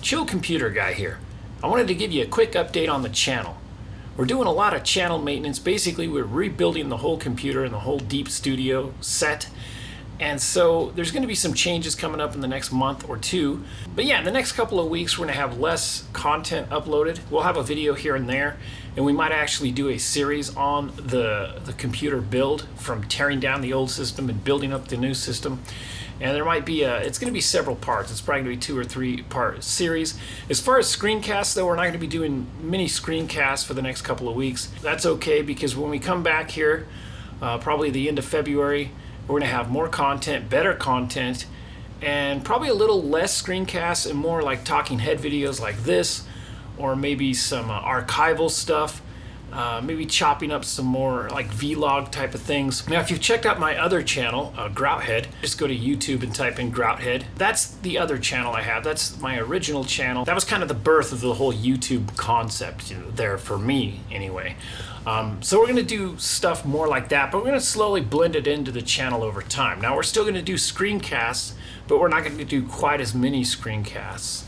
Chill Computer Guy here. I wanted to give you a quick update on the channel. We're doing a lot of channel maintenance. Basically, we're rebuilding the whole computer and the whole Deep Studio set. And so there's going to be some changes coming up in the next month or two. But yeah, in the next couple of weeks, we're going to have less content uploaded. We'll have a video here and there, and we might actually do a series on the computer build, from tearing down the old system and building up the new system. And there might be it's going to be several parts. It's probably going to be 2 or 3 part series. As far as screencasts, though, we're not going to be doing mini screencasts for the next couple of weeks. That's okay, because when we come back here, probably the end of February, we're going to have more content, better content, and probably a little less screencasts and more like talking head videos like this, or maybe some archival stuff. Maybe chopping up some more like vlog type of things. Now, if you've checked out my other channel, Grouthead, just go to YouTube and type in Grouthead. That's the other channel I have. That's my original channel. That was kind of the birth of the whole YouTube concept, there for me anyway. So we're going to do stuff more like that, but we're going to slowly blend it into the channel over time. Now, we're still going to do screencasts, but we're not going to do quite as many screencasts.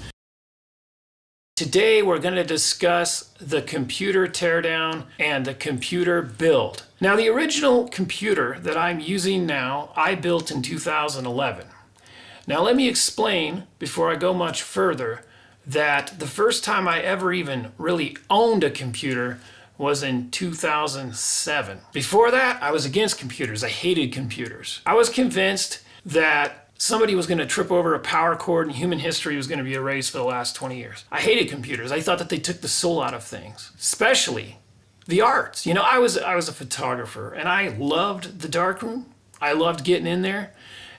Today we're going to discuss the computer teardown and the computer build. Now, the original computer that I'm using now, I built in 2011. Now, let me explain, before I go much further, that the first time I ever even really owned a computer was in 2007. Before that, I was against computers. I hated computers. I was convinced that somebody was going to trip over a power cord and human history was going to be erased for the last 20 years. I hated computers. I thought that they took the soul out of things, especially the arts. I was a photographer, and I loved the darkroom. I loved getting in there,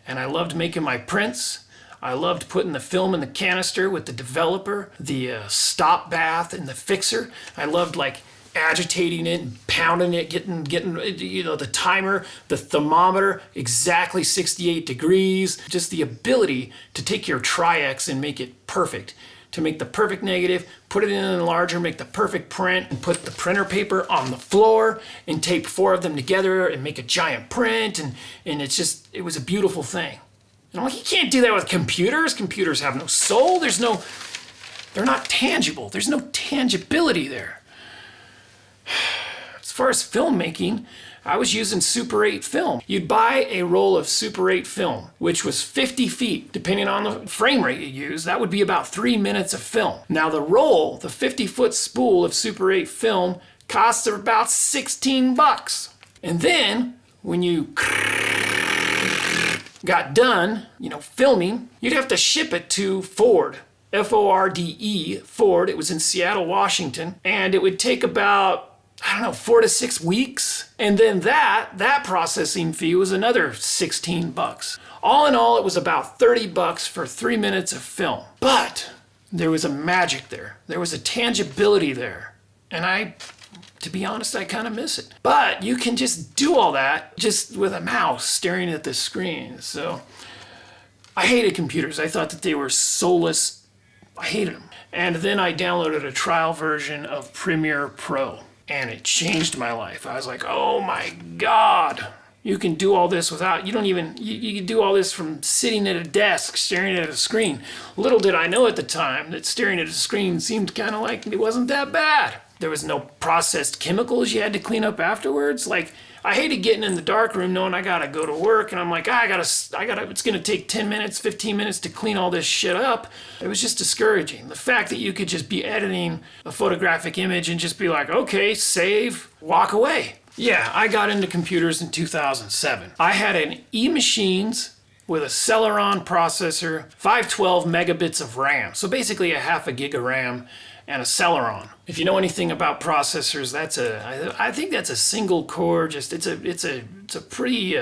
and I loved making my prints. I loved putting the film in the canister with the developer, the stop bath and the fixer. I loved agitating it and pounding it, getting the timer, the thermometer, exactly 68 degrees. Just the ability to take your Tri-X and make it perfect, to make the perfect negative, put it in an enlarger, make the perfect print, and put the printer paper on the floor and tape 4 of them together and make a giant print. And it was a beautiful thing. And I'm like, you can't do that with computers. Computers have no soul. They're not tangible. There's no tangibility there. As far as filmmaking, I was using Super 8 film. You'd buy a roll of Super 8 film, which was 50 feet, depending on the frame rate you use. That would be about 3 minutes of film. Now, the roll, the 50-foot spool of Super 8 film, costs about 16 bucks. And then, when you got done, filming, you'd have to ship it to Ford. F-O-R-D-E, Ford. It was in Seattle, Washington. And it would take about 4 to 6 weeks. And then that processing fee was another 16 bucks. All in all, it was about 30 bucks for 3 minutes of film. But there was a magic there. There was a tangibility there. And to be honest, I kind of miss it. But you can just do all that just with a mouse staring at the screen. So I hated computers. I thought that they were soulless. I hated them. And then I downloaded a trial version of Premiere Pro. And it changed my life. I was like, oh my God, you can do all this without, you can do all this from sitting at a desk, staring at a screen. Little did I know at the time that staring at a screen seemed kind of like it wasn't that bad. There was no processed chemicals you had to clean up afterwards. I hated getting in the dark room knowing I gotta go to work, and I'm like, it's gonna take 10 minutes, 15 minutes to clean all this shit up. It was just discouraging. The fact that you could just be editing a photographic image and just be like, okay, save, walk away. Yeah, I got into computers in 2007. I had an E-Machines with a Celeron processor, 512 megabits of RAM. So basically a half a gig of RAM and a Celeron. If you know anything about processors, I think that's a single core. It's a pretty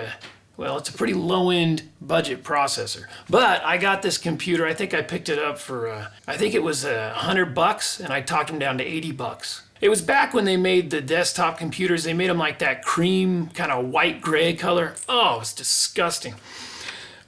low-end budget processor. But I got this computer. I think I picked it up for I think it was $100, and I talked them down to 80 bucks. It was back when they made the desktop computers. They made them like that cream kind of white gray color. Oh, it was disgusting.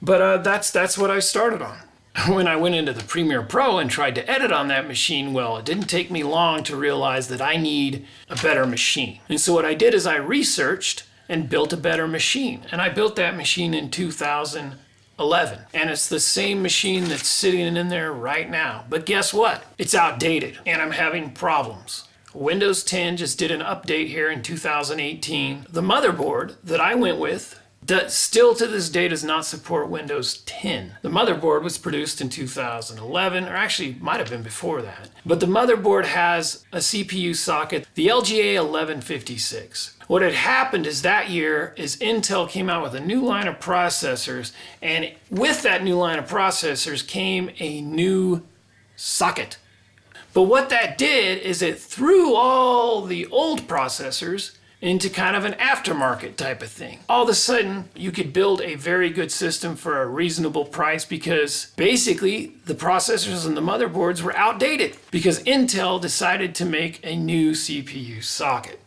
But that's what I started on. When I went into the Premiere Pro and tried to edit on that machine, well, it didn't take me long to realize that I need a better machine. And so what I did is I researched and built a better machine. And I built that machine in 2000 11. And it's the same machine that's sitting in there right now. But guess what? It's outdated and I'm having problems. Windows 10 just did an update here in 2018. The motherboard that I went with still to this day does not support Windows 10. The motherboard was produced in 2011, or actually might have been before that. But the motherboard has a CPU socket, the LGA 1156. What had happened is that year is Intel came out with a new line of processors, and with that new line of processors came a new socket. But what that did is it threw all the old processors into kind of an aftermarket type of thing. All of a sudden, you could build a very good system for a reasonable price because basically the processors and the motherboards were outdated because Intel decided to make a new CPU socket.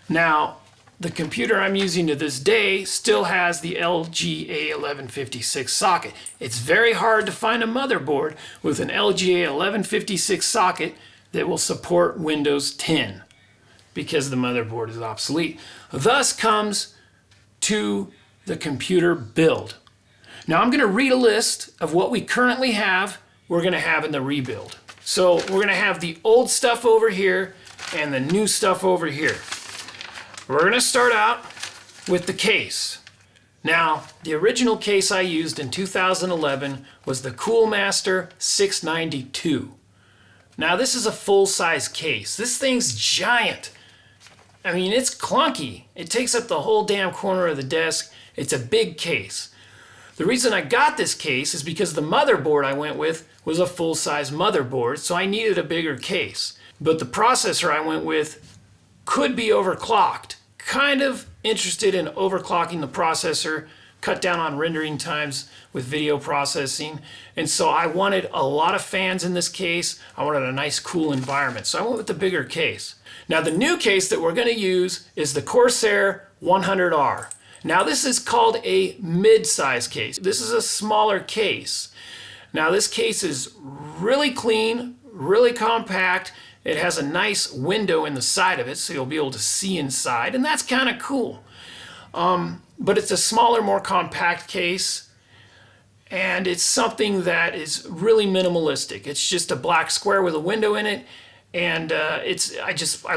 Now, the computer I'm using to this day still has the LGA 1156 socket. It's very hard to find a motherboard with an LGA 1156 socket that will support Windows 10 because the motherboard is obsolete. Thus comes to the computer build. Now I'm going to read a list of what we currently have, we're going to have in the rebuild. So we're going to have the old stuff over here and the new stuff over here. We're going to start out with the case. Now, the original case I used in 2011 was the Coolmaster 692. Now, this is a full-size case. This thing's giant. I mean, it's clunky. It takes up the whole damn corner of the desk. It's a big case. The reason I got this case is because the motherboard I went with was a full-size motherboard, so I needed a bigger case. But the processor I went with could be overclocked. Kind of interested in overclocking the processor, cut down on rendering times with video processing. And so I wanted a lot of fans in this case. I wanted a nice cool environment. So I went with the bigger case. Now the new case that we're going to use is the Corsair 100R. Now this is called a mid-size case. This is a smaller case. Now this case is really clean, really compact. It has a nice window in the side of it, so you'll be able to see inside, and that's kind of cool. But it's a smaller, more compact case, and it's something that is really minimalistic. It's just a black square with a window in it, and I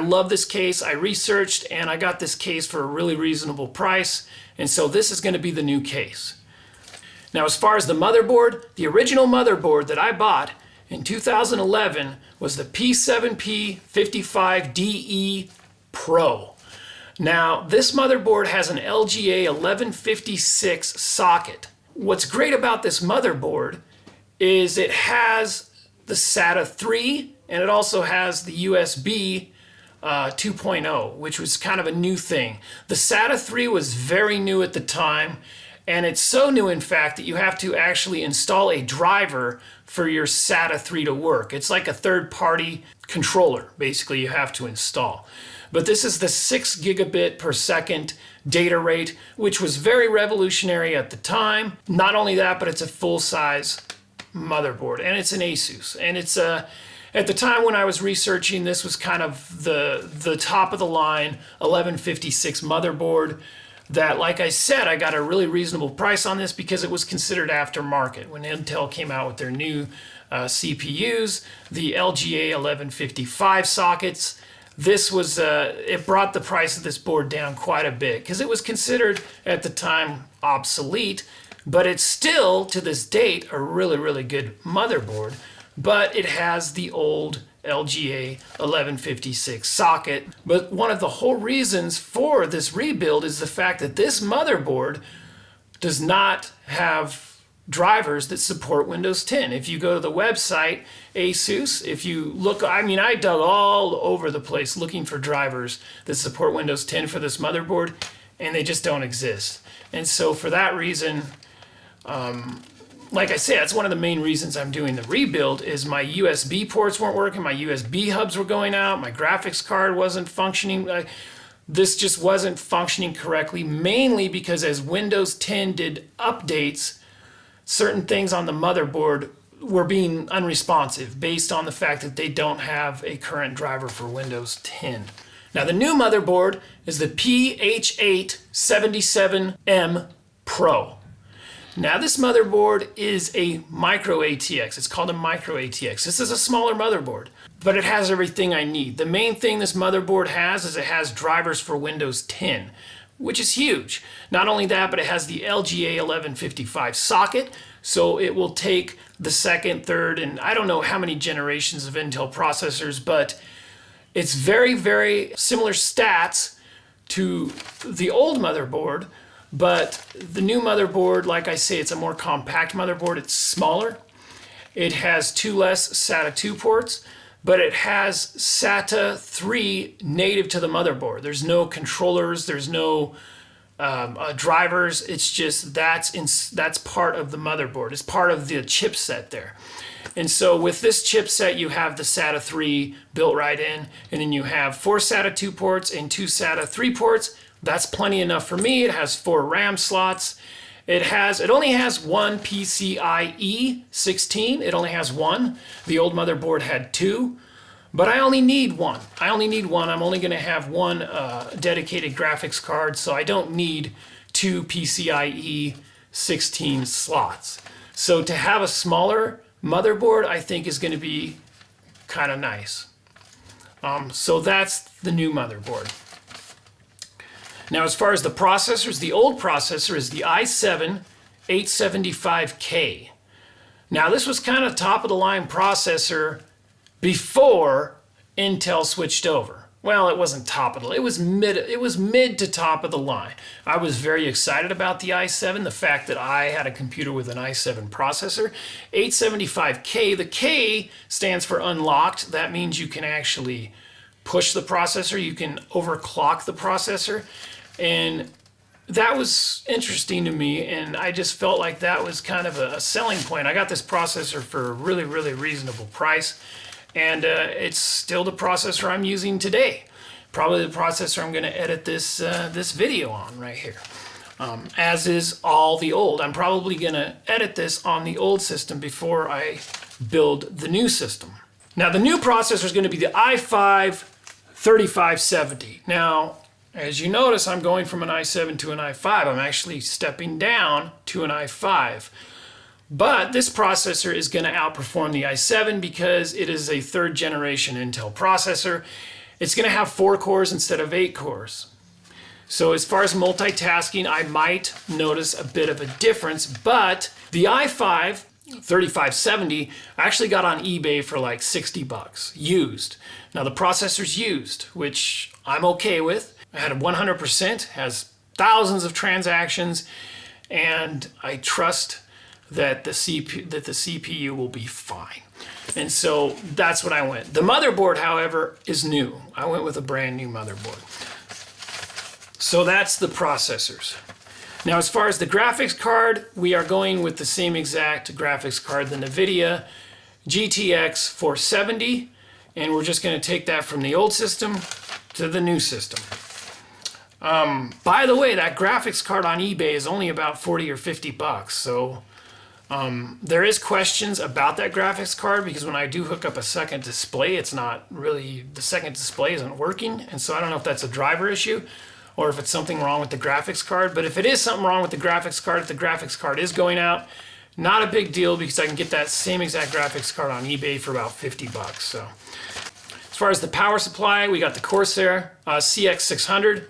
love this case. I researched, and I got this case for a really reasonable price, and so this is going to be the new case. Now, as far as the motherboard, the original motherboard that I bought in 2011 was the P7P55DE Pro. Now, this motherboard has an LGA 1156 socket. What's great about this motherboard is it has the SATA 3 and it also has the USB 2.0, which was kind of a new thing. The SATA 3 was very new at the time, and it's so new, in fact, that you have to actually install a driver for your SATA 3 to work. It's like a third-party controller, basically, you have to install. But this is the 6 gigabit per second data rate, which was very revolutionary at the time. Not only that, but it's a full-size motherboard, and it's an Asus. And it's at the time when I was researching, this was kind of the top of the line 1156 motherboard that, like I said, I got a really reasonable price on this because it was considered aftermarket. When Intel came out with their new CPUs, the LGA 1155 sockets, this was, it brought the price of this board down quite a bit because it was considered at the time obsolete, but it's still, to this date, a really, really good motherboard, but it has the old LGA 1156 socket. But one of the whole reasons for this rebuild is the fact that this motherboard does not have drivers that support Windows 10. If you go to the website, Asus, if you look, I mean, I dug all over the place looking for drivers that support Windows 10 for this motherboard, and they just don't exist. And so for that reason, like I said, that's one of the main reasons I'm doing the rebuild is my USB ports weren't working, my USB hubs were going out, my graphics card wasn't functioning. This just wasn't functioning correctly, mainly because as Windows 10 did updates, certain things on the motherboard were being unresponsive based on the fact that they don't have a current driver for Windows 10. Now the new motherboard is the PH877M Pro. Now this motherboard is a micro ATX. It's called a micro ATX. This is a smaller motherboard, but it has everything I need. The main thing this motherboard has is it has drivers for Windows 10, which is huge. Not only that, but it has the LGA 1155 socket, so it will take the second, third, and I don't know how many generations of Intel processors, but it's very, very similar stats to the old motherboard. But the new motherboard, like I say, it's a more compact motherboard. It's smaller. It has 2 less SATA 2 ports, but it has SATA 3 native to the motherboard. There's no controllers. There's no drivers. It's just that's part of the motherboard. It's part of the chipset there. And so with this chipset, you have the SATA 3 built right in, and then you have 4 SATA 2 ports and 2 SATA 3 ports. That's plenty enough for me. It has 4 RAM slots. It only has one PCIe 16. It only has one. The old motherboard had 2, but I only need one. I'm only going to have one dedicated graphics card, so I don't need 2 PCIe 16 slots. So to have a smaller motherboard, I think is going to be kind of nice. So that's the new motherboard. Now, as far as the processors, the old processor is the i7 875K. Now, this was kind of top of the line processor before Intel switched over. Well, it wasn't top of the line. It was mid to top of the line. I was very excited about the i7, the fact that I had a computer with an i7 processor. 875K, the K stands for unlocked. That means you can actually push the processor, you can overclock the processor. And that was interesting to me, and I just felt like that was kind of a selling point. I got this processor for a really, really reasonable price, and it's still the processor I'm using today. Probably the processor I'm going to edit this video on right here, as is all the old. I'm probably going to edit this on the old system before I build the new system. Now, the new processor is going to be the i5 3570. Now, as you notice, I'm going from an i7 to an i5. I'm actually stepping down to an i5. But this processor is going to outperform the i7 because it is a 3rd generation Intel processor. It's going to have 4 cores instead of 8 cores. So as far as multitasking, I might notice a bit of a difference, but the i5 3570 I actually got on eBay for like 60 bucks used. Now the processor's used, which I'm okay with. I had a 100%, has thousands of transactions, and I trust that the CPU will be fine. And so that's what I went. The motherboard, however, is new. I went with a brand new motherboard. So that's the processors. Now, as far as the graphics card, we are going with the same exact graphics card, the Nvidia GTX 470, and we're just going to take that from the old system to the new system. By the way, that graphics card on eBay is only about 40 or 50 bucks. So there is questions about that graphics card because when I do hook up a second display, it's not really, the second display isn't working. And so I don't know if that's a driver issue or if it's something wrong with the graphics card. But if it is something wrong with the graphics card, if the graphics card is going out, not a big deal because I can get that same exact graphics card on eBay for about 50 bucks. So as far as the power supply, we got the Corsair CX600.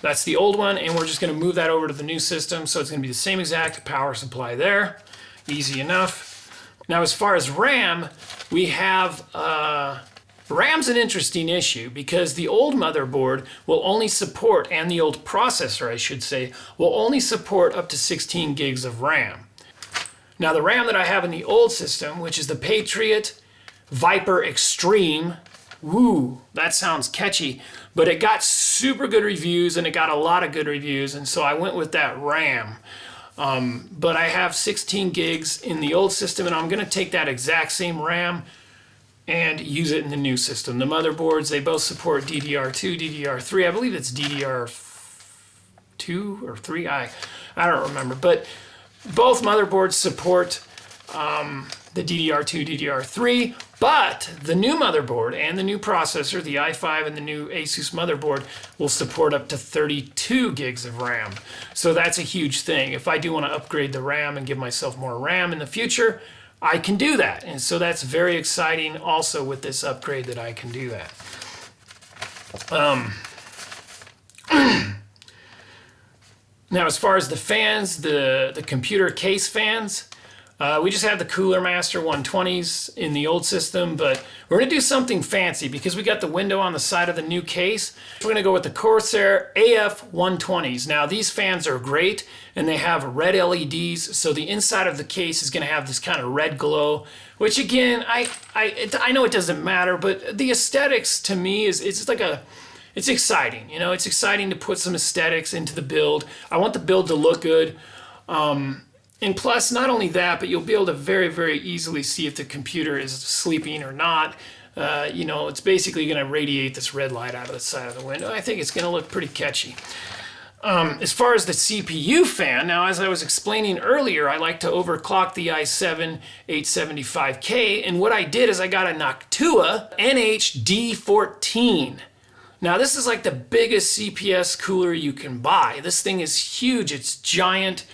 That's the old one, and we're just going to move that over to the new system, so it's going to be the same exact power supply there. Easy enough. Now, as far as RAM, we have RAM's an interesting issue because the old motherboard will only support, and the old processor, I should say, will only support up to 16 gigs of RAM. Now, the RAM that I have in the old system, which is the Patriot Viper Extreme, woo, that sounds catchy, but it got super good reviews and it got a lot of good reviews, and so I went with that RAM. But I have 16 gigs in the old system, and I'm going to take that exact same RAM and use it in the new system. The motherboards, they both support DDR2, DDR3. I believe it's DDR2 or 3. I don't remember, but both motherboards support the DDR2, DDR3. But the new motherboard and the new processor, the i5 and the new Asus motherboard, will support up to 32 gigs of RAM. So that's a huge thing. If I do want to upgrade the RAM and give myself more RAM in the future, I can do that. And so that's very exciting also with this upgrade that I can do that. Now, as far as the fans, the computer case fans, we just have the Cooler Master 120s in the old system, but we're going to do something fancy because we got the window on the side of the new case. We're going to go with the Corsair AF 120s. Now, these fans are great, and they have red LEDs, so the inside of the case is going to have this kind of red glow, which again, I know it doesn't matter, but the aesthetics to me is it's like a... It's exciting, you know, it's exciting to put some aesthetics into the build. I want the build to look good. And plus, not only that, but you'll be able to very, very easily see if the computer is sleeping or not. You know, it's basically going to radiate this red light out of the side of the window. I think it's going to look pretty catchy. As far as the CPU fan, now as I was explaining earlier, I like to overclock the i7 875K. And what I did is I got a Noctua NH-D14. Now this is like the biggest CPS cooler you can buy. This thing is huge, it's giant,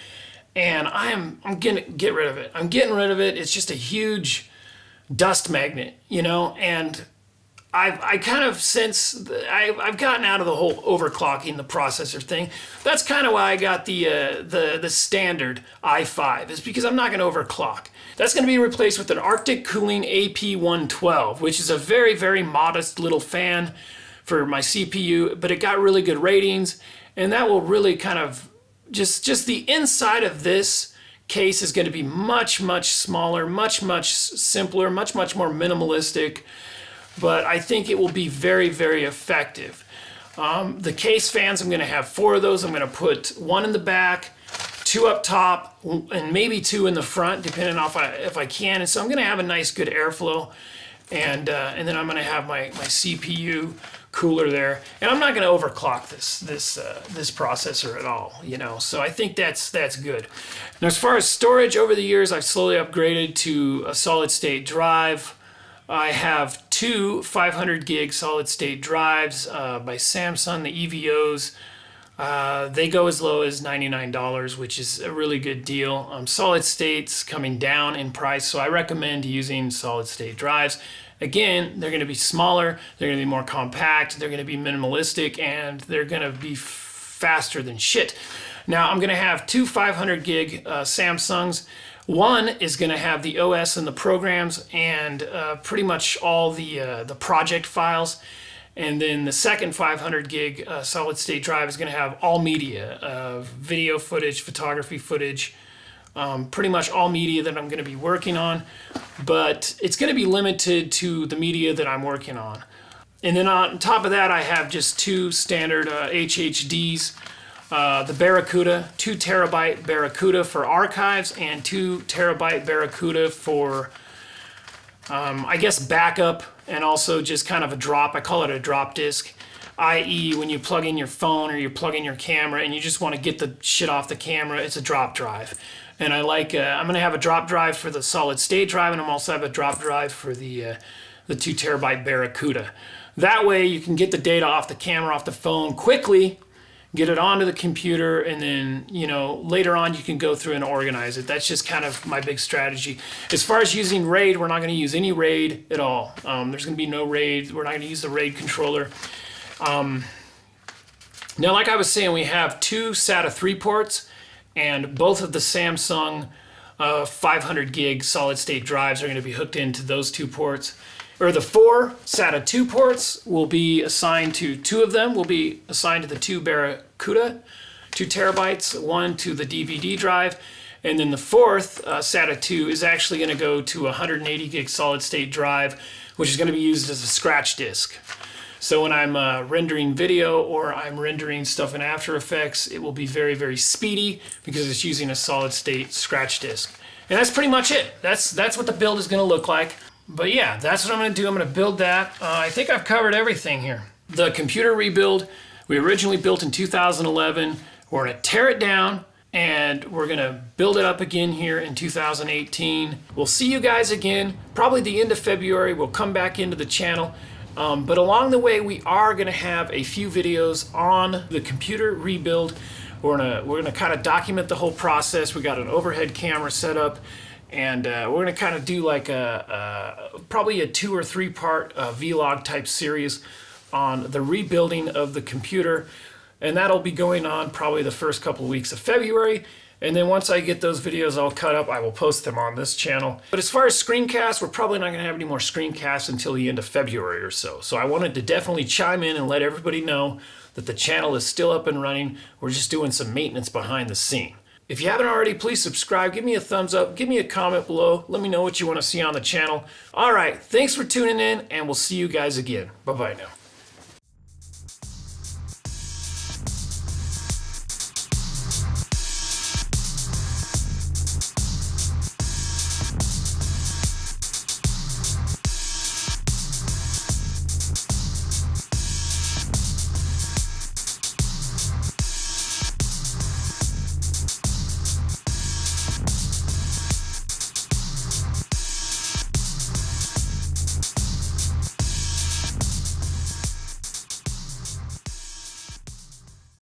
and I'm gonna get rid of it. I'm getting rid of it. It's just a huge dust magnet, you know, and I kind of since I've gotten out of the whole overclocking the processor thing. That's kind of why I got the standard i5, is because I'm not gonna overclock. That's gonna be replaced with an Arctic Cooling AP112, which is a very, very modest little fan for my CPU, but it got really good ratings, and that will really kind of just the inside of this case is going to be much, much smaller, much, much simpler, much, much more minimalistic, but I think it will be very, very effective. The case fans, I'm going to have 4 of those. I'm going to put 1 in the back, 2 up top, and maybe 2 in the front, depending on if I can. And so I'm going to have a nice, good airflow, and then I'm going to have my CPU cooler there, and I'm not going to overclock this processor at all, you know. So I think that's good. Now, as far as storage, over the years I've slowly upgraded to a solid state drive. I have 2 500 gig solid state drives by Samsung, the EVOs. They go as low as $99, which is a really good deal. Solid state's coming down in price, so I recommend using solid state drives. Again, they're going to be smaller, they're going to be more compact, they're going to be minimalistic, and they're going to be faster than shit. Now, I'm going to have 2 500 gig Samsungs. One is going to have the OS and the programs and pretty much all the project files. And then the second 500 gig solid state drive is going to have all media, video footage, photography footage, pretty much all media that I'm going to be working on, but it's going to be limited to the media that I'm working on. And then on top of that, I have just 2 standard HHDs, the Barracuda, 2 terabyte Barracuda for archives, and 2 terabyte Barracuda for, I guess, backup, and also just kind of a drop. I call it a drop disk, i.e. when you plug in your phone or you plug in your camera and you just want to get the shit off the camera, it's a drop drive. And I like, I'm going to have a drop drive for the solid state drive, and I'm also have a drop drive for the 2 terabyte Barracuda. That way you can get the data off the camera, off the phone quickly, get it onto the computer, and then, you know, later on you can go through and organize it. That's just kind of my big strategy. As far as using RAID, we're not going to use any RAID at all. There's going to be no RAID. We're not going to use the RAID controller. Now, like I was saying, we have 2 SATA 3 ports, and both of the Samsung 500 gig solid state drives are going to be hooked into those 2 ports. Or the 4 SATA 2 ports will be assigned to 2 of them, will be assigned to the 2 Barracuda, 2 terabytes, 1 to the DVD drive. And then the 4th SATA 2 is actually going to go to a 180 gig solid state drive, which is going to be used as a scratch disk. So when I'm rendering video or I'm rendering stuff in After Effects, it will be very, very speedy because it's using a solid state scratch disk. And that's pretty much it. That's what the build is going to look like. But yeah, that's what I'm going to do. I'm going to build that. I think I've covered everything here. The computer rebuild, we originally built in 2011. We're going to tear it down and we're gonna build it up again here in 2018. We'll see you guys again, probably the end of February. We'll come back into the channel. But along the way, we are gonna have a few videos on the computer rebuild. We're gonna kind of document the whole process. We got an overhead camera set up, and we're gonna kind of do like probably a 2 or 3 part vlog type series on the rebuilding of the computer. And that'll be going on probably the first couple of weeks of February. And then once I get those videos all cut up, I will post them on this channel. But as far as screencasts, we're probably not gonna have any more screencasts until the end of February or so. So I wanted to definitely chime in and let everybody know that the channel is still up and running. We're just doing some maintenance behind the scene. If you haven't already, please subscribe, give me a thumbs up, give me a comment below. Let me know what you wanna see on the channel. All right, thanks for tuning in, and we'll see you guys again. Bye-bye now.